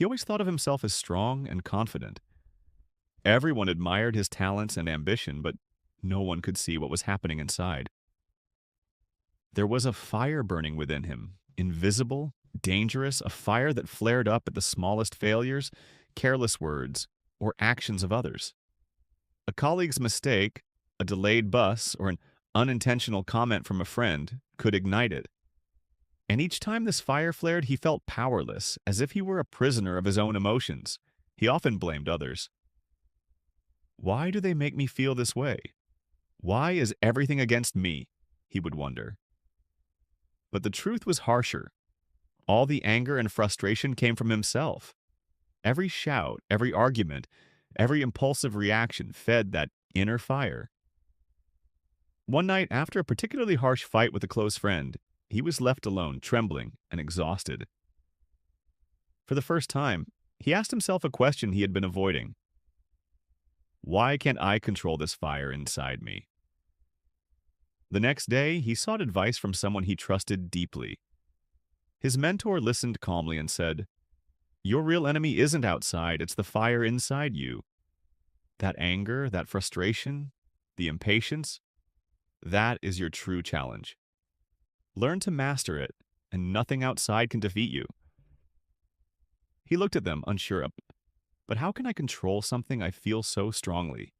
He always thought of himself as strong and confident. Everyone admired his talents and ambition, but no one could see what was happening inside. There was a fire burning within him, invisible, dangerous, a fire that flared up at the smallest failures, careless words, or actions of others. A colleague's mistake, a delayed bus, or an unintentional comment from a friend could ignite it. And each time this fire flared, he felt powerless, as if he were a prisoner of his own emotions. He often blamed others. Why do they make me feel this way? Why is everything against me? He would wonder. But the truth was harsher. All the anger and frustration came from himself. Every shout, every argument, every impulsive reaction fed that inner fire. One night, after a particularly harsh fight with a close friend, he was left alone, trembling and exhausted. For the first time, he asked himself a question he had been avoiding. Why can't I control this fire inside me? The next day, he sought advice from someone he trusted deeply. His mentor listened calmly and said, "Your real enemy isn't outside, it's the fire inside you. That anger, that frustration, the impatience, that is your true challenge. Learn to master it, and nothing outside can defeat you." He looked at them, unsure of, but how can I control something I feel so strongly?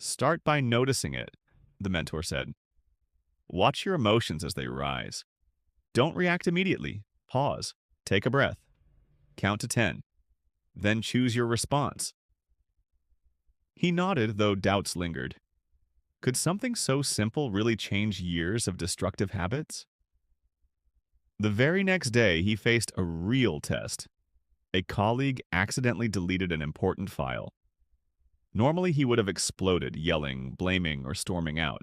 Start by noticing it, the mentor said. Watch your emotions as they rise. Don't react immediately. Pause. Take a breath. Count to 10. Then choose your response. He nodded, though doubts lingered. Could something so simple really change years of destructive habits? The very next day, he faced a real test. A colleague accidentally deleted an important file. Normally, he would have exploded, yelling, blaming, or storming out.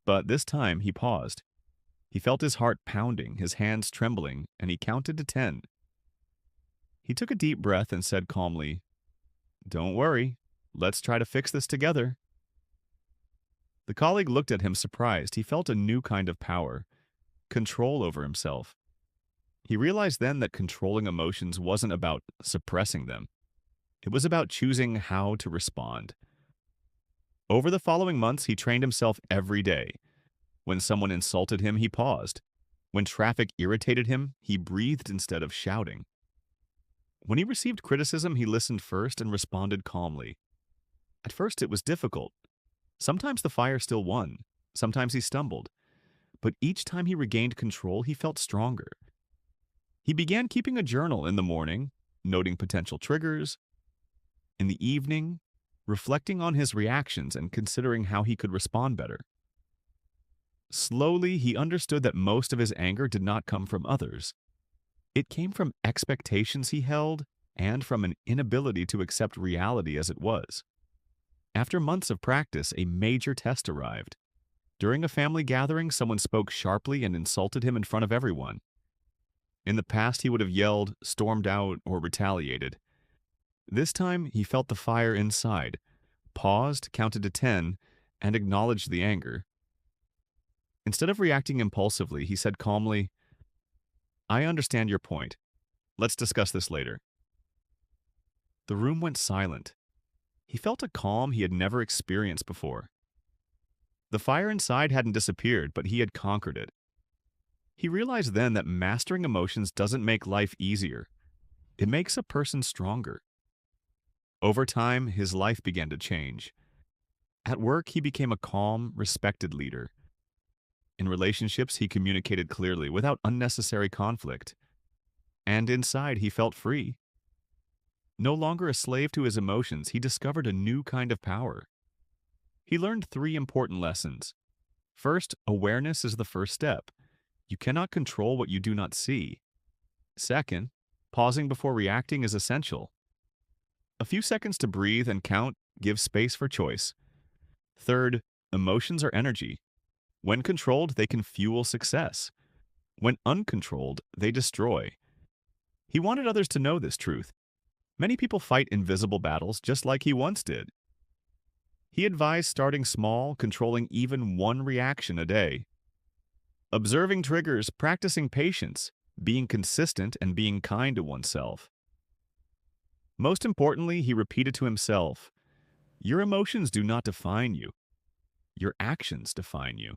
But this time, he paused. He felt his heart pounding, his hands trembling, and he counted to 10. He took a deep breath and said calmly, "Don't worry. Let's try to fix this together." The colleague looked at him surprised. He felt a new kind of power, control over himself. He realized then that controlling emotions wasn't about suppressing them. It was about choosing how to respond. Over the following months, he trained himself every day. When someone insulted him, he paused. When traffic irritated him, he breathed instead of shouting. When he received criticism, he listened first and responded calmly. At first, it was difficult. Sometimes the fire still won. Sometimes he stumbled. But each time he regained control, he felt stronger. He began keeping a journal in the morning, noting potential triggers. In the evening, reflecting on his reactions and considering how he could respond better. Slowly, he understood that most of his anger did not come from others. It came from expectations he held and from an inability to accept reality as it was. After months of practice, a major test arrived. During a family gathering, someone spoke sharply and insulted him in front of everyone. In the past, he would have yelled, stormed out, or retaliated. This time, he felt the fire inside, paused, counted to 10, and acknowledged the anger. Instead of reacting impulsively, he said calmly, "I understand your point. Let's discuss this later." The room went silent. He felt a calm he had never experienced before. The fire inside hadn't disappeared, but he had conquered it. He realized then that mastering emotions doesn't make life easier. It makes a person stronger. Over time, his life began to change. At work, he became a calm, respected leader. In relationships, he communicated clearly without unnecessary conflict. And inside, he felt free. No longer a slave to his emotions, he discovered a new kind of power. He learned 3 important lessons. First, awareness is the first step. You cannot control what you do not see. Second, pausing before reacting is essential. A few seconds to breathe and count gives space for choice. Third, emotions are energy. When controlled, they can fuel success. When uncontrolled, they destroy. He wanted others to know this truth. Many people fight invisible battles just like he once did. He advised starting small, controlling even one reaction a day. Observing triggers, practicing patience, being consistent, and being kind to oneself. Most importantly, he repeated to himself, "Your emotions do not define you. Your actions define you."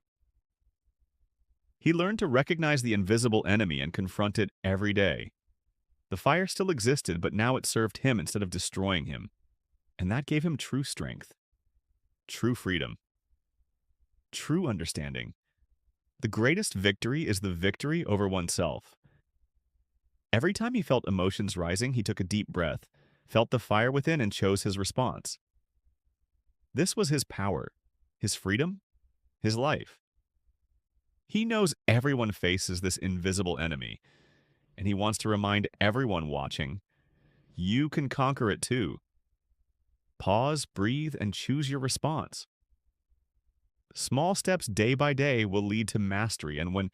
He learned to recognize the invisible enemy and confront it every day. The fire still existed, but now it served him instead of destroying him. And that gave him true strength, true freedom, true understanding. The greatest victory is the victory over oneself. Every time he felt emotions rising, he took a deep breath, felt the fire within, and chose his response. This was his power, his freedom, his life. He knows everyone faces this invisible enemy, and he wants to remind everyone watching, you can conquer it too. Pause, breathe, and choose your response. Small steps day by day will lead to mastery, and when